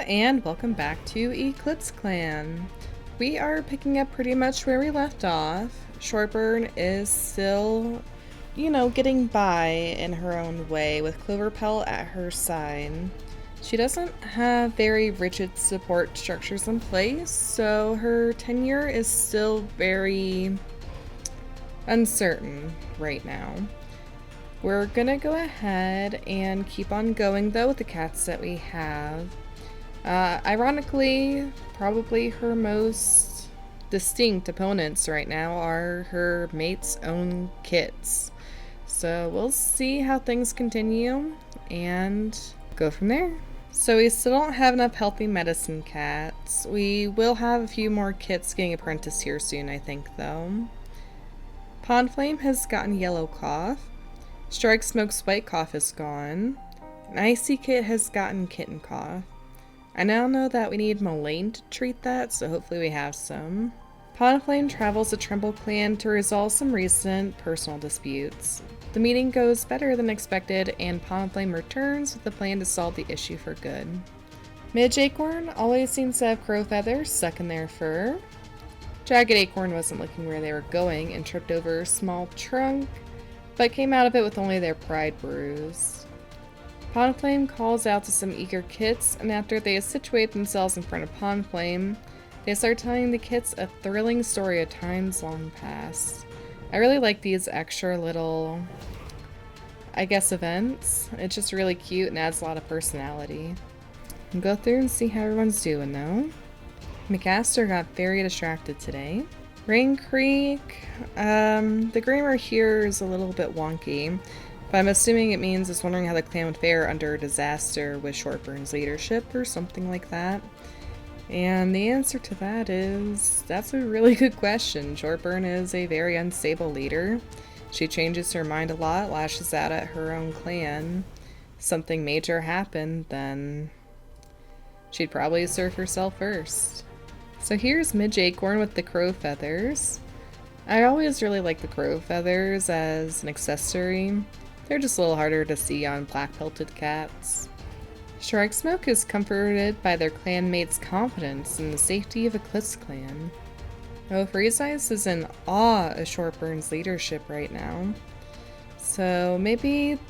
and welcome back to EclipseClan. We are picking up pretty much where we left off. Shortburn is still, getting by in her own way with Cloverpelt at her side. She doesn't have very rigid support structures in place, so her tenure is still very uncertain right now. We're gonna go ahead and keep on going though with the cats that we have. Ironically, probably her most distinct opponents right now are her mate's own kits. So we'll see how things continue and go from there. So we still don't have enough healthy medicine cats. We will have a few more kits getting apprenticed here soon, I think, though. Pond Flame has gotten yellow cough. Strike Smoke's white cough is gone. An Icy Kit has gotten kitten cough. I now know that we need Mullane to treat that, so hopefully we have some. Pond Flame travels to Tremble Clan to resolve some recent personal disputes. The meeting goes better than expected, and Pond Flame returns with a plan to solve the issue for good. Midge Acorn always seems to have crow feathers stuck in their fur. Jagged Acorn wasn't looking where they were going and tripped over a small trunk, but came out of it with only their pride bruised. Pond Flame calls out to some eager kits, and after they situate themselves in front of Pond Flame, they start telling the kits a thrilling story of times long past. I really like these extra little, events. It's just really cute and adds a lot of personality. We'll go through and see how everyone's doing though. McAster got very distracted today. Rain Creek, the grammar here is a little bit wonky, but I'm assuming it means it's wondering how the clan would fare under a disaster with Shortburn's leadership or something like that. And the answer to that is, that's a really good question. Shortburn is a very unstable leader. She changes her mind a lot, lashes out at her own clan. If something major happened, then she'd probably serve herself first. So here's Midge Acorn with the crow feathers. I always really like the crow feathers as an accessory. They're just a little harder to see on black-pelted cats. Strike Smoke is comforted by their clanmates' confidence in the safety of EclipseClan. Freeze Ice is in awe of Shortburn's leadership right now. So maybe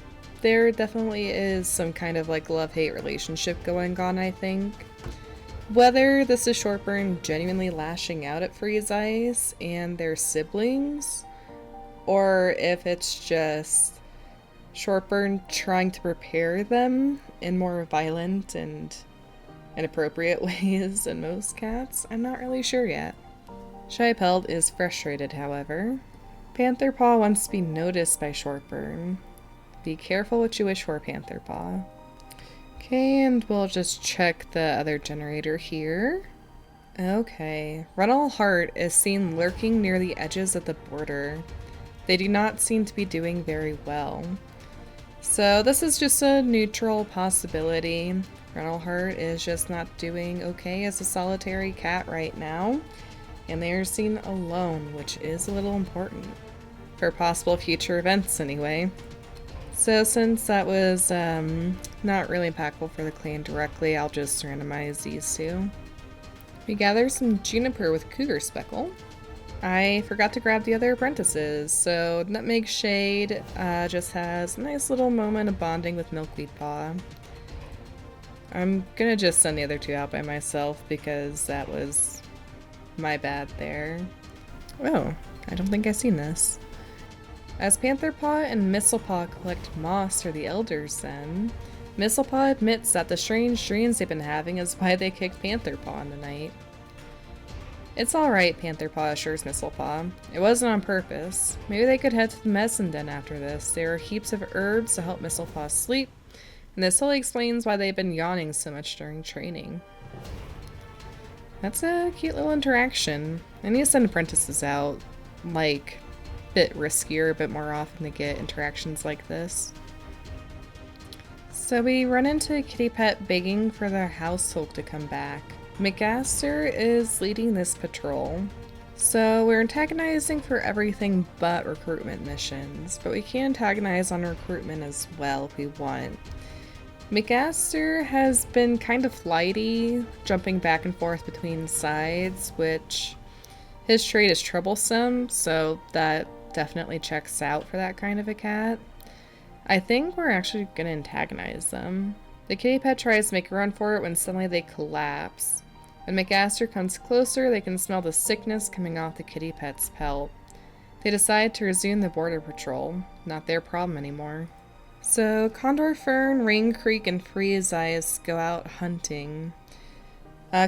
there definitely is some kind of love-hate relationship going on, I think. Whether this is Shortburn genuinely lashing out at Freeze Ice and their siblings, or if it's just Shortburn trying to prepare them in more violent and inappropriate ways than most cats, I'm not really sure yet. Shy Pelt is frustrated, however. Panther Paw wants to be noticed by Shortburn. Be careful what you wish for, Panther Paw. Okay, and we'll just check the other generator here. Okay, Runnel Heart is seen lurking near the edges of the border. They do not seem to be doing very well. So this is just a neutral possibility. Runnel Heart is just not doing okay as a solitary cat right now, and they are seen alone, which is a little important. For possible future events anyway. So since that was not really impactful for the clan directly, I'll just randomize these two. We gather some Juniper with Cougar Speckle. I forgot to grab the other apprentices, so Nutmeg Shade just has a nice little moment of bonding with Milkweed Paw. I'm gonna just send the other two out by myself because that was my bad there. Oh, I don't think I've seen this. As Pantherpaw and Mistlepaw collect moss for the elders then, Mistlepaw admits that the strange dreams they've been having is why they kicked Pantherpaw in the night. It's alright, Pantherpaw assures Mistlepaw. It wasn't on purpose. Maybe they could head to the medicine den after this. There are heaps of herbs to help Mistlepaw sleep, and this totally explains why they've been yawning so much during training. That's a cute little interaction. I need to send apprentices out, a bit riskier, a bit more often to get interactions like this. So we run into Kitty Pet begging for their household to come back. McAster is leading this patrol. So we're antagonizing for everything but recruitment missions, but we can antagonize on recruitment as well if we want. McAster has been kind of flighty, jumping back and forth between sides, which his trait is troublesome, so that definitely checks out for that kind of a cat. I think we're actually going to antagonize them. The kitty pet tries to make a run for it when suddenly they collapse. When McAster comes closer, they can smell the sickness coming off the kitty pet's pelt. They decide to resume the border patrol. Not their problem anymore. So Condor Fern, Rain Creek, and Freeze Eyes go out hunting.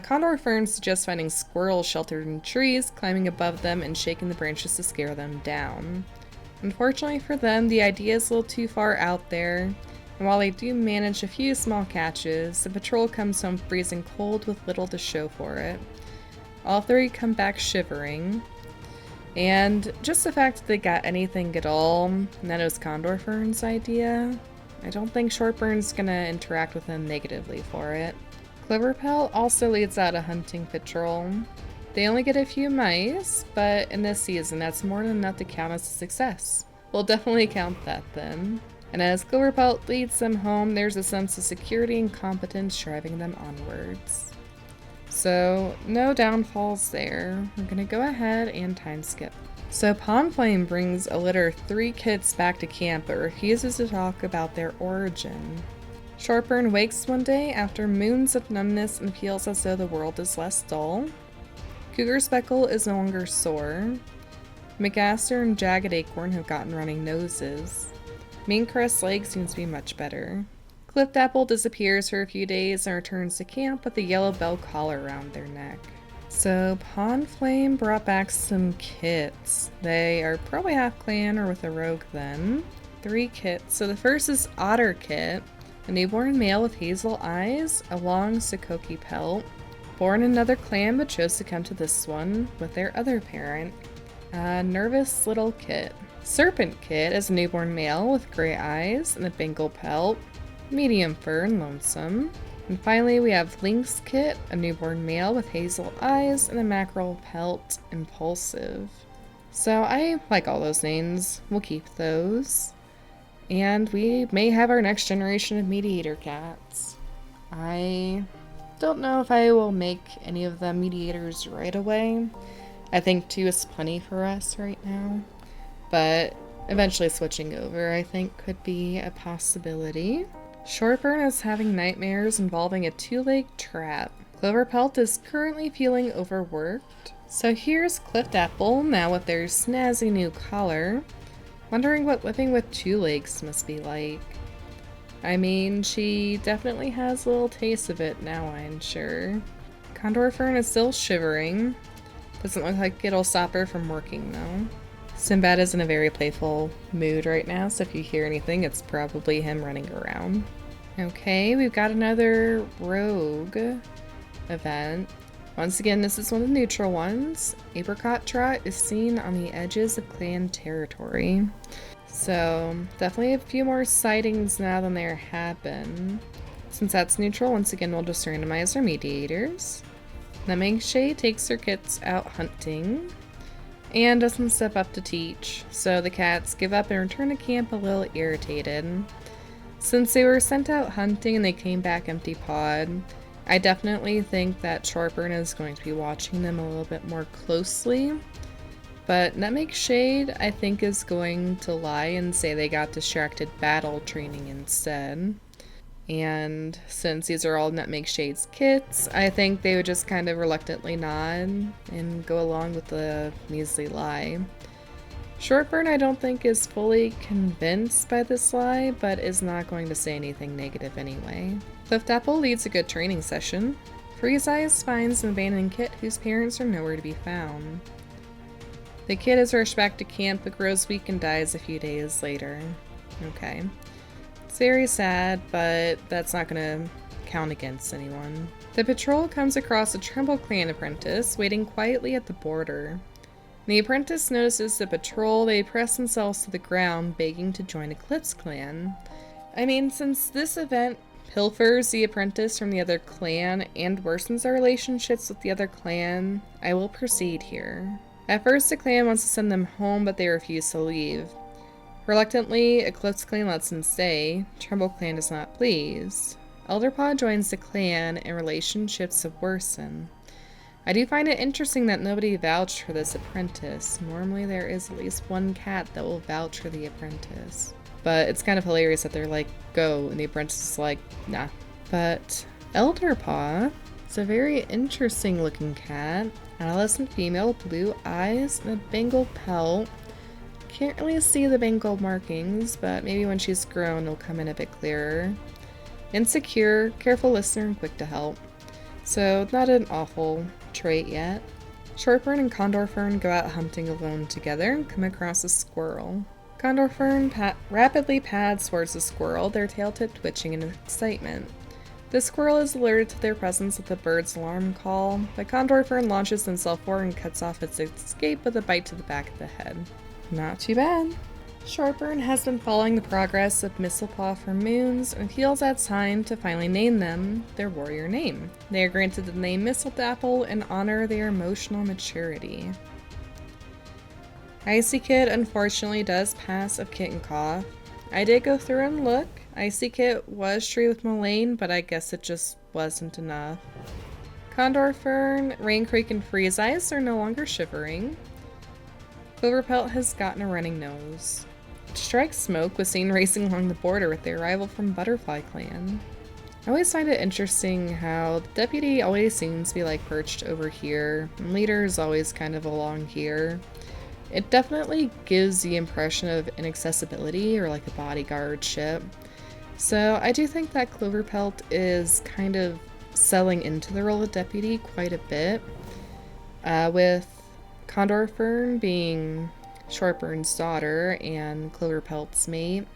Condor Fern suggests finding squirrels sheltered in trees, climbing above them, and shaking the branches to scare them down. Unfortunately for them, the idea is a little too far out there, and while they do manage a few small catches, the patrol comes home freezing cold with little to show for it. All three come back shivering, and just the fact that they got anything at all, and that it was Condor Fern's idea, I don't think Shortburn's gonna interact with them negatively for it. Cloverpelt also leads out a hunting patrol. They only get a few mice, but in this season that's more than enough to count as a success. We'll definitely count that then. And as Cloverpelt leads them home, there's a sense of security and competence driving them onwards. So, no downfalls there. We're gonna go ahead and time skip. So Pondflame brings a litter of 3 kids back to camp but refuses to talk about their origin. Shortburn wakes one day after moons of numbness and feels as though the world is less dull. Cougar Speckle is no longer sore. McAster and Jagged Acorn have gotten running noses. Maincrest's leg seems to be much better. Clipped Apple disappears for a few days and returns to camp with a yellow bell collar around their neck. So Pondflame brought back some kits. They are probably half clan or with a rogue then. 3 kits. So the first is Otter Kit. A newborn male with hazel eyes, a long Sokoki pelt. Born in another clan but chose to come to this one with their other parent. A nervous little kit. Serpent Kit is a newborn male with gray eyes and a Bengal pelt. Medium fur and lonesome. And finally we have Lynx Kit, a newborn male with hazel eyes and a mackerel pelt, impulsive. So I like all those names. We'll keep those. And we may have our next generation of mediator cats. I don't know if I will make any of them mediators right away. I think 2 is plenty for us right now. But eventually switching over, I think, could be a possibility. Shortburn is having nightmares involving a 2-leg trap. Cloverpelt is currently feeling overworked. So here's Clipped Apple, now with their snazzy new collar. Wondering what living with 2 legs must be like. I mean, she definitely has a little taste of it now, I'm sure. Condor Fern is still shivering. Doesn't look like it'll stop her from working though. Sinbad is in a very playful mood right now, so if you hear anything, it's probably him running around. Okay, we've got another rogue event. Once again, this is one of the neutral ones. Apricot Trot is seen on the edges of clan territory. So, definitely a few more sightings now than there have been. Since that's neutral, once again we'll just randomize our mediators. Nutmegshade takes her kits out hunting and doesn't step up to teach, so the cats give up and return to camp a little irritated. Since they were sent out hunting and they came back empty-pawed, I definitely think that Shortburn is going to be watching them a little bit more closely. But Nutmegshade, I think, is going to lie and say they got distracted battle training instead. And since these are all Nutmegshade's kits, I think they would just kind of reluctantly nod and go along with the measly lie. Shortburn, I don't think, is fully convinced by this lie, but is not going to say anything negative anyway. Clipped Apple leads a good training session. Freeze Eyes finds an abandoned kit whose parents are nowhere to be found. The kid is rushed back to camp but grows weak and dies a few days later. Okay. It's very sad, but that's not gonna count against anyone. The patrol comes across a Tremble Clan apprentice waiting quietly at the border. The apprentice notices the patrol, they press themselves to the ground, begging to join EclipseClan. I mean, since this event pilfers the apprentice from the other clan and worsens our relationships with the other clan, I will proceed here. At first, the clan wants to send them home, but they refuse to leave. Reluctantly, EclipseClan lets him stay. TrumbleClan is not pleased. Elderpaw joins the clan and relationships have worsened. I do find it interesting that nobody vouched for this apprentice. Normally there is at least one cat that will vouch for the apprentice. But it's kind of hilarious that they're like, go, and the apprentice is like, nah. But Elderpaw is a very interesting looking cat. Adolescent female, blue eyes, and a Bengal pelt. Can't really see the Bengal markings, but maybe when she's grown it'll come in a bit clearer. Insecure, careful listener, and quick to help. So not an awful trait yet. Shortburn and Condorfern go out hunting alone together and come across a squirrel. Condorfern rapidly pads towards the squirrel, their tail tip twitching in excitement. The squirrel is alerted to their presence with the bird's alarm call, but Condorfern launches himself forward and cuts off its escape with a bite to the back of the head. Not too bad. Shortburn has been following the progress of Mistlepaw for moons and feels it's time to finally name them their warrior name. They are granted the name Mistledapple in honor of their emotional maturity. Icy Kit unfortunately does pass of Kitten Cough. I did go through and look. Icy Kit was treated with Mullane, but I guess it just wasn't enough. Condorfern, Rain Creek, and Freeze Ice are no longer shivering. Cloverpelt has gotten a running nose. Strike Smoke was seen racing along the border with their rival from Butterfly Clan. I always find it interesting how the deputy always seems to be like perched over here, and leader is always kind of along here. It definitely gives the impression of inaccessibility or like a bodyguard ship. So I do think that Cloverpelt is kind of selling into the role of deputy quite a bit, with Condorfern being Shortburn's daughter and Cloverpelt's mate.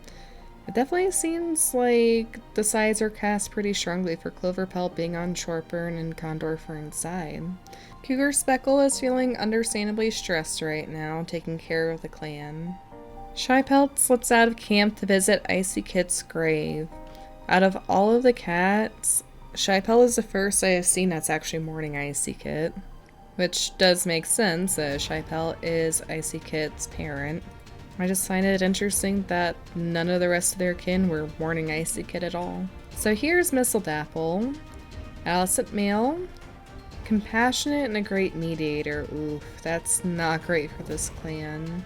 It definitely seems like the sides are cast pretty strongly for Cloverpelt being on Shortburn and Condorfern's side. Cougar Speckle is feeling understandably stressed right now, taking care of the clan. Shypelt slips out of camp to visit Icy Kit's grave. Out of all of the cats, Shypelt is the first I have seen that's actually mourning Icy Kit. Which does make sense, as Shypelt is Icy Kit's parent. I just find it interesting that none of the rest of their kin were mourning Icy Kit at all. So here's Mistledapple. Adolescent male. Compassionate and a great mediator. Oof, that's not great for this clan.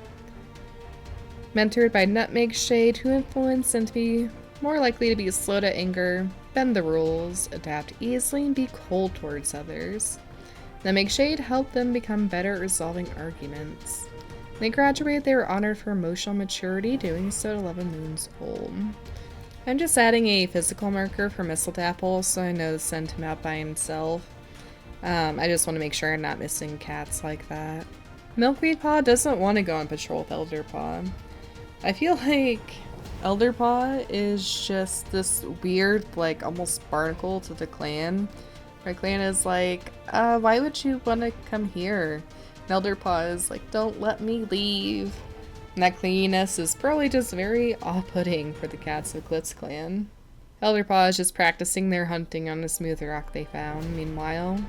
Mentored by Nutmeg Shade, who influence and to be more likely to be slow to anger, bend the rules, adapt easily, and be cold towards others. Nutmeg Shade helped them become better at resolving arguments. When they graduated, they were honored for emotional maturity, doing so at 11 moons old. I'm just adding a physical marker for Mistledapple so I know to send him out by himself. I just want to make sure I'm not missing cats like that. Milkweed Paw doesn't want to go on patrol with Elderpaw. I feel like Elderpaw is just this weird, like, almost barnacle to the clan. My clan is like, why would you want to come here? And Elderpaw is like, don't let me leave. And that cleanliness is probably just very off-putting for the cats of EclipseClan. Elderpaw is just practicing their hunting on a smooth rock they found. Meanwhile,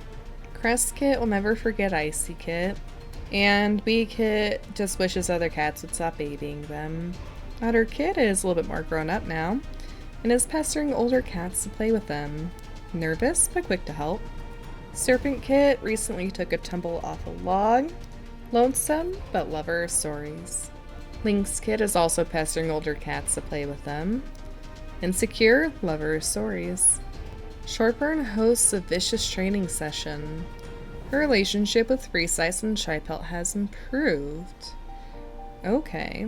Crest Kit will never forget Icy Kit. And Wee Kit just wishes other cats would stop babying them. Otter Kit is a little bit more grown up now, and is pestering older cats to play with them. Nervous, but quick to help. Serpent Kit recently took a tumble off a log. Lonesome, but lover of stories. Lynx Kit is also pestering older cats to play with them. Insecure, lover of stories. Shortburn hosts a vicious training session. Her relationship with Freeze Ice and Shypelt has improved. Okay.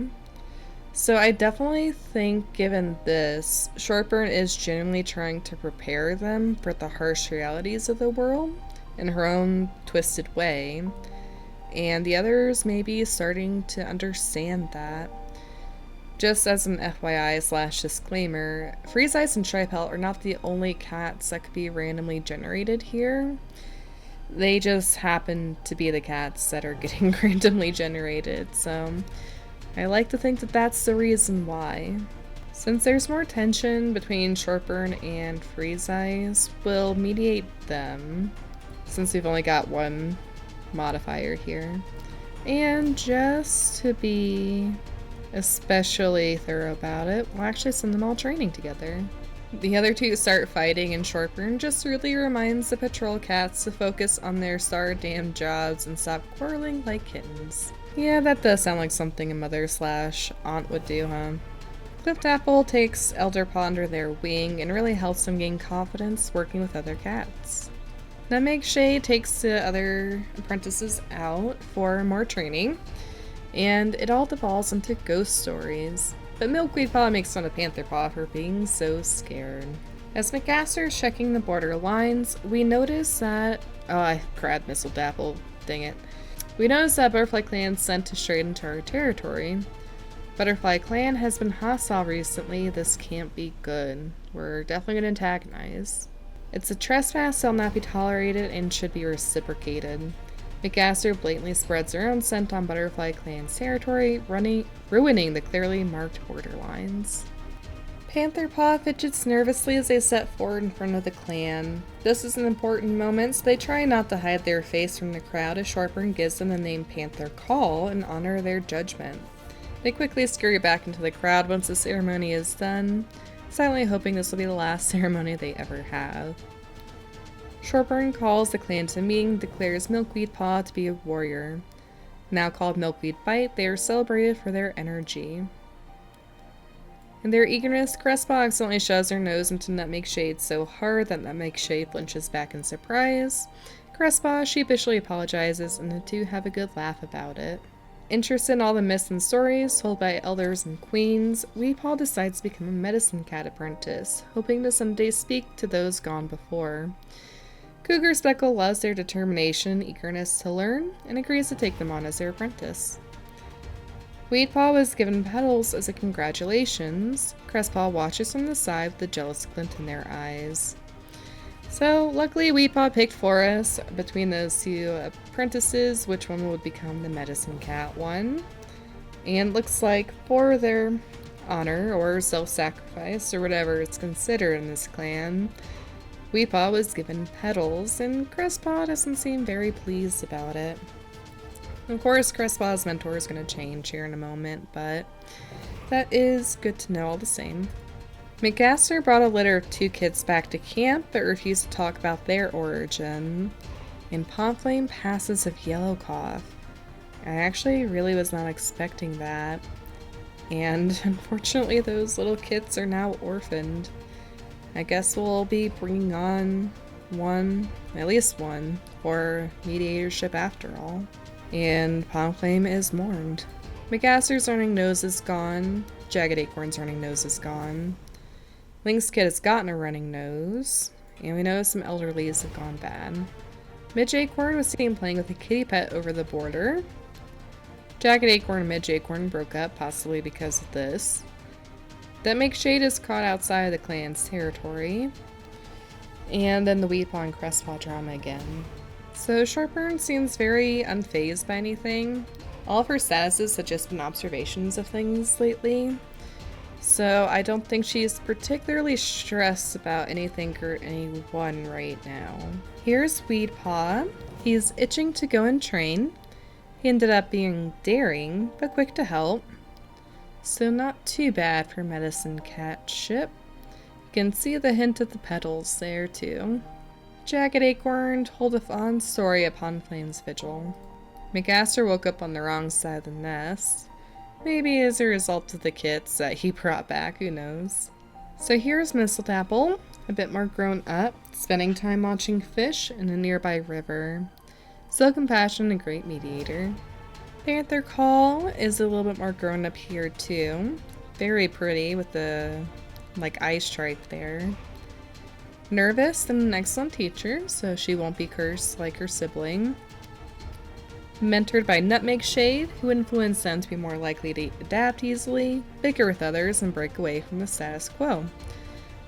So I definitely think, given this, Shortburn is genuinely trying to prepare them for the harsh realities of the world in her own twisted way, and the others may be starting to understand that. Just as an FYI/disclaimer, Freeze Ice and Shypelt are not the only cats that could be randomly generated here. They just happen to be the cats that are getting randomly generated, so I like to think that that's the reason why. Since there's more tension between Shortburn and Freeze Ice, we'll mediate them, since we've only got one modifier here. And just to be especially thorough about it. We'll actually send them all training together. The other two start fighting, and Shortburn just really reminds the patrol cats to focus on their star-damned jobs and stop quarreling like kittens. Yeah, that does sound like something a mother/aunt would do, huh? Clipped Apple takes Elder Paw under their wing and really helps them gain confidence working with other cats. Nutmeg Shade takes the other apprentices out for more training, and it all devolves into ghost stories. But Milkweed Paw makes fun of Panther Paw for being so scared. As McAster is checking the border lines, we notice that... Oh, I cried Missile Dapple. Dang it. We notice that Butterfly Clan sent us straight into our territory. Butterfly Clan has been hostile recently. This can't be good. We're definitely going to antagonize. It's a trespass that will not be tolerated and should be reciprocated. McAster blatantly spreads their own scent on Butterfly Clan's territory, ruining the clearly marked borderlines. Panther Paw fidgets nervously as they step forward in front of the clan. This is an important moment, so they try not to hide their face from the crowd as Shortburn gives them the name Panther Call in honor of their judgment. They quickly scurry back into the crowd once the ceremony is done, silently hoping this will be the last ceremony they ever have. Shortburn calls the clan to a meeting, declares Milkweed Paw to be a warrior. Now called Milkweed Bite, they are celebrated for their energy. In their eagerness, Crestpaw accidentally shoves their nose into Nutmeg Shade so hard that Nutmeg Shade flinches back in surprise. Crestpaw sheepishly apologizes, and the two have a good laugh about it. Interested in all the myths and stories told by elders and queens, Weepaw decides to become a medicine cat apprentice, hoping to someday speak to those gone before. Cougar Speckle loves their determination and eagerness to learn, and agrees to take them on as their apprentice. Weedpaw was given petals as a congratulations. Crestpaw watches from the side with a jealous glint in their eyes. So, luckily Weedpaw picked for us, between those two apprentices, which one would become the medicine cat one. And looks like for their honor, or self-sacrifice, or whatever it's considered in this clan, Weepaw was given petals, and Crestpaw doesn't seem very pleased about it. Of course, Crestpaw's mentor is going to change here in a moment, but that is good to know all the same. McAster brought a litter of two kids back to camp, but refused to talk about their origin. And Pomflame passes of yellow cough. I actually really was not expecting that. And unfortunately, those little kids are now orphaned. I guess we'll be bringing on at least one, for mediatorship after all. And Pomflame is mourned. McAster's running nose is gone. Jagged Acorn's running nose is gone. Link's kid has gotten a running nose. And we know some elderlies have gone bad. Midge Acorn was seen playing with a kitty pet over the border. Jagged Acorn and Midge Acorn broke up, possibly because of this. Nutmeg Shade is caught outside of the clan's territory. And then the Weepaw and Crestpaw drama again. So Shortburn seems very unfazed by anything. All of her statuses have just been observations of things lately. So I don't think she's particularly stressed about anything or anyone right now. Here's Weedpaw. He's itching to go and train. He ended up being daring, but quick to help. So not too bad for medicine catship. You can see the hint of the petals there too. Jagged Acorn told a fond story upon Flame's vigil. McAster woke up on the wrong side of the nest. Maybe as a result of the kits that he brought back, who knows. So here's Mistletoe, a bit more grown up, spending time watching fish in a nearby river. Still compassionate and a great mediator. Panther Call is a little bit more grown up here too. Very pretty with the eye stripe there. Nervous and an excellent teacher, so she won't be cursed like her sibling. Mentored by Nutmeg Shade, who influenced them to be more likely to adapt easily, bicker with others, and break away from the status quo.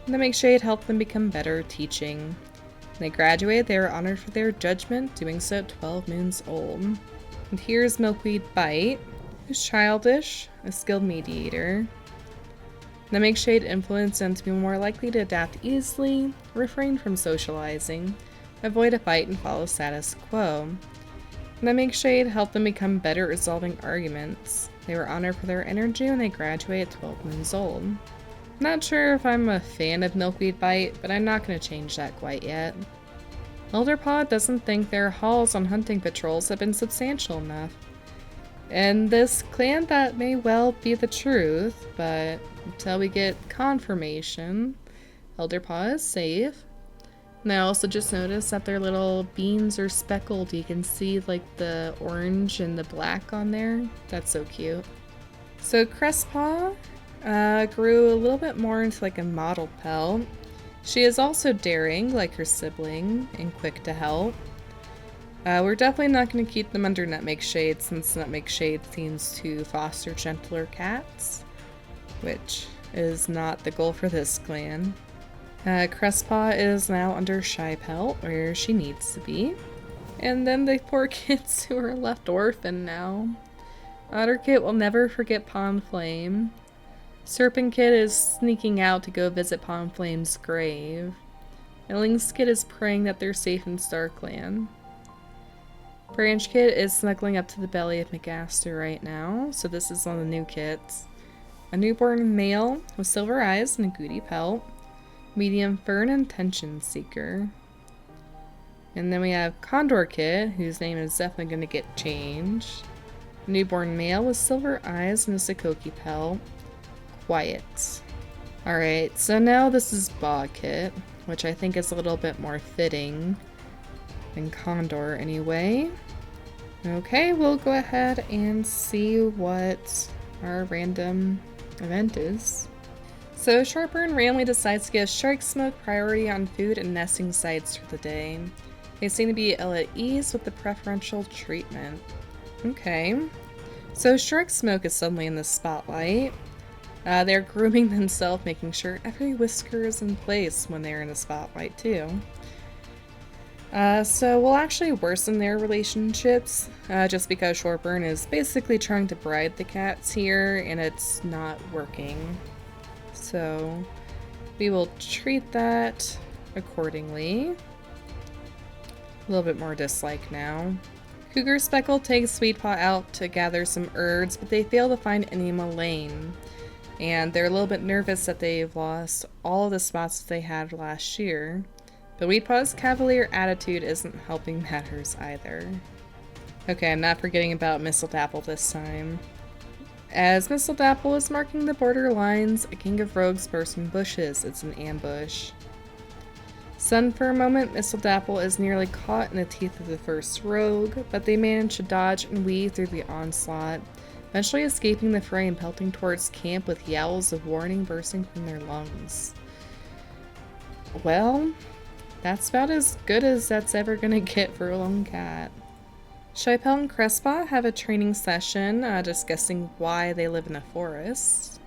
Nutmeg Shade helped them become better at teaching. When they graduated, they were honored for their judgment, doing so at 12 moons old. And here's Milkweed Bite, who's childish, a skilled mediator. Nutmeg Shade influenced them to be more likely to adapt easily, refrain from socializing, avoid a fight, and follow status quo. Nutmeg Shade helped them become better at resolving arguments. They were honored for their energy when they graduated at 12 months old. Not sure if I'm a fan of Milkweed Bite, but I'm not going to change that quite yet. Elderpaw doesn't think their hauls on hunting patrols have been substantial enough. In this clan, that may well be the truth, but until we get confirmation, Elderpaw is safe. And I also just noticed that their little beans are speckled. You can see like the orange and the black on there. That's so cute. So Crestpaw grew a little bit more into like a model pelt. She is also daring, like her sibling, and quick to help. We're definitely not going to keep them under Nutmeg Shade, since Nutmeg Shade seems to foster gentler cats, which is not the goal for this clan. Crestpaw is now under Shy Pelt, where she needs to be. And then the poor kids who are left orphaned now. Otterkit will never forget Pond Flame. Serpent Kid is sneaking out to go visit Pond Flame's grave. And Lynx Kid is praying that they're safe in StarClan. Branch Kid is snuggling up to the belly of McAster right now, so this is one of the new kits. A newborn male with silver eyes and a goody pelt. Medium fern and tension seeker. And then we have Condor Kid, whose name is definitely going to get changed. A newborn male with silver eyes and a Sakoki pelt. Quiet. Alright, so now this is Bog Kit, which I think is a little bit more fitting than Condor anyway. Okay, we'll go ahead and see what our random event is. So Sharpburn randomly decides to give Shark Smoke priority on food and nesting sites for the day. They seem to be ill at ease with the preferential treatment. Okay, so Shark Smoke is suddenly in the spotlight. They're grooming themselves, making sure every whisker is in place when they're in the spotlight too. So we'll actually worsen their relationships, just because Sharpburn is basically trying to bribe the cats here, and it's not working. So we will treat that accordingly. A little bit more dislike now. Cougar Speckle takes Sweetpaw out to gather some herbs, but they fail to find any Mulane. And they're a little bit nervous that they've lost all of the spots that they had last year. But Sweetpaw's cavalier attitude isn't helping matters either. Okay, I'm not forgetting about Mistledapple this time. As Mistledapple is marking the border lines, a king of rogues bursts from bushes. It's an ambush. Stunned for a moment, Mistledapple is nearly caught in the teeth of the first rogue, but they manage to dodge and weave through the onslaught, eventually escaping the fray and pelting towards camp with yowls of warning bursting from their lungs. Well, that's about as good as that's ever gonna get for a lone cat. Shypel and Crestpaw have a training session discussing why they live in a forest.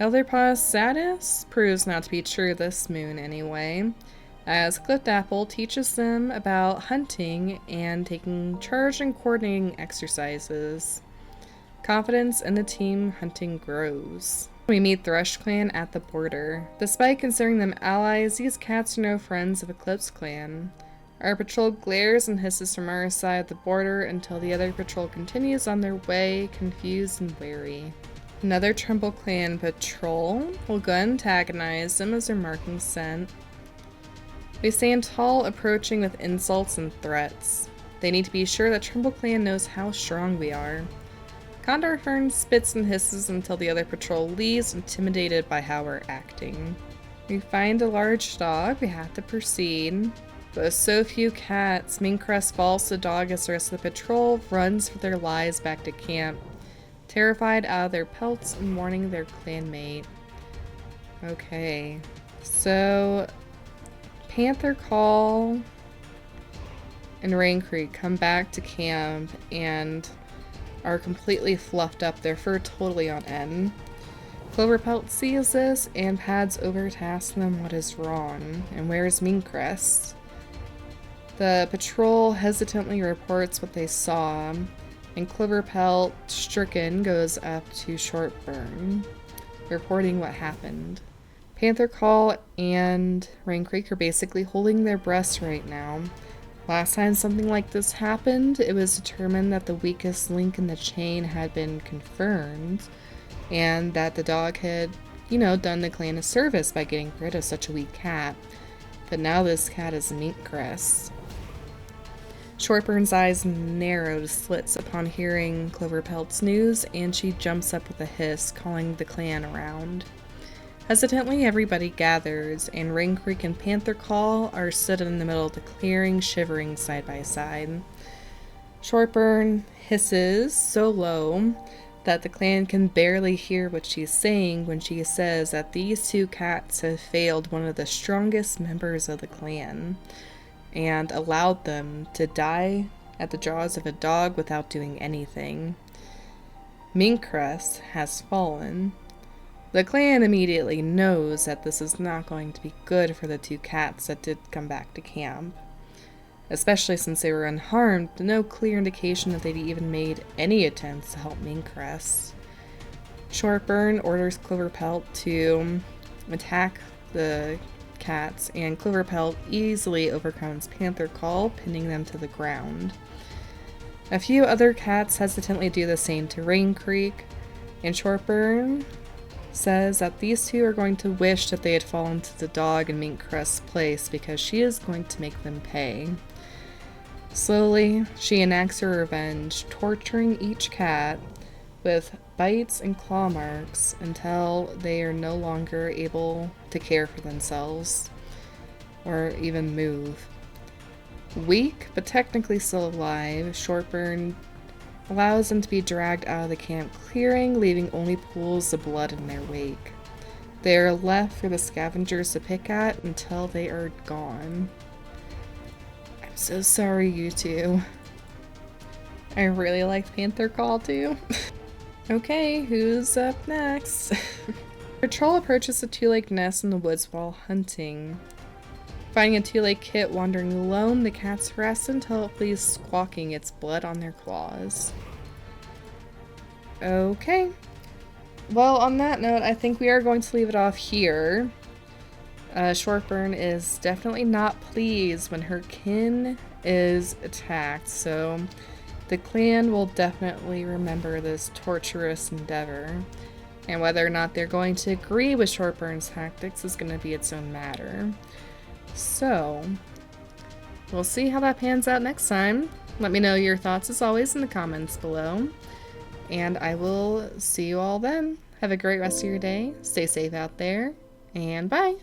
Elderpaw's status proves not to be true this moon anyway, as Clipdapple teaches them about hunting and taking charge and coordinating exercises. Confidence in the team hunting grows. We meet ThrushClan at the border. Despite considering them allies, these cats are no friends of EclipseClan. Our patrol glares and hisses from our side of the border until the other patrol continues on their way, confused and wary. Another Tremble Clan patrol will go antagonize them as their marking scent. We stand tall, approaching with insults and threats. They need to be sure that Tremble Clan knows how strong we are. Condor Fern spits and hisses until the other patrol leaves, intimidated by how we're acting. We find a large dog, we have to proceed. But with so few cats, Minecrest falls to the dog as the rest of the patrol runs for their lives back to camp, terrified out of their pelts and warning their clanmate. Okay, so Panther Call and Rain Creek come back to camp and are completely fluffed up, their fur totally on end. Cloverpelt sees this and pads over to ask them what is wrong, and where's Meancrest? The patrol hesitantly reports what they saw, and Cloverpelt, stricken, goes up to Shortburn, reporting what happened. Panther Call and Rain Creek are basically holding their breaths right now, Last time something like this happened, it was determined that the weakest link in the chain had been confirmed, and that the dog had, done the clan a service by getting rid of such a weak cat. But now this cat is Minkcrest. Shortburn's eyes narrow to slits upon hearing Cloverpelt's news, and she jumps up with a hiss, calling the clan around. Hesitantly, everybody gathers, and Rain Creek and Panther Call are stood in the middle of the clearing, shivering side by side. Shortburn hisses so low that the clan can barely hear what she's saying when she says that these two cats have failed one of the strongest members of the clan, and allowed them to die at the jaws of a dog without doing anything. Minkcrest has fallen. The clan immediately knows that this is not going to be good for the two cats that did come back to camp, especially since they were unharmed, no clear indication that they'd even made any attempts to help Minkcrest. Shortburn orders Cloverpelt to attack the cats, and Cloverpelt easily overcomes Panther Call, pinning them to the ground. A few other cats hesitantly do the same to Rain Creek, and Shortburn says that these two are going to wish that they had fallen to the dog in Minkcrest's place because she is going to make them pay. Slowly, she enacts her revenge, torturing each cat with bites and claw marks until they are no longer able to care for themselves or even move. Weak, but technically still alive, Shortburn allows them to be dragged out of the camp clearing, leaving only pools of blood in their wake. They are left for the scavengers to pick at until they are gone. I'm so sorry, you two. I really liked Panther Call too. Okay, who's up next? Patrol approaches the two-lake nest in the woods while hunting. Finding a two-lake kit wandering alone, the cats rest until it flees squawking its blood on their claws. Okay. Well, on that note, I think we are going to leave it off here. Shortburn is definitely not pleased when her kin is attacked, so the clan will definitely remember this torturous endeavor. And whether or not they're going to agree with Shortburn's tactics is going to be its own matter. So, we'll see how that pans out next time. Let me know your thoughts as always in the comments below. And I will see you all then. Have a great rest of your day. Stay safe out there. And bye!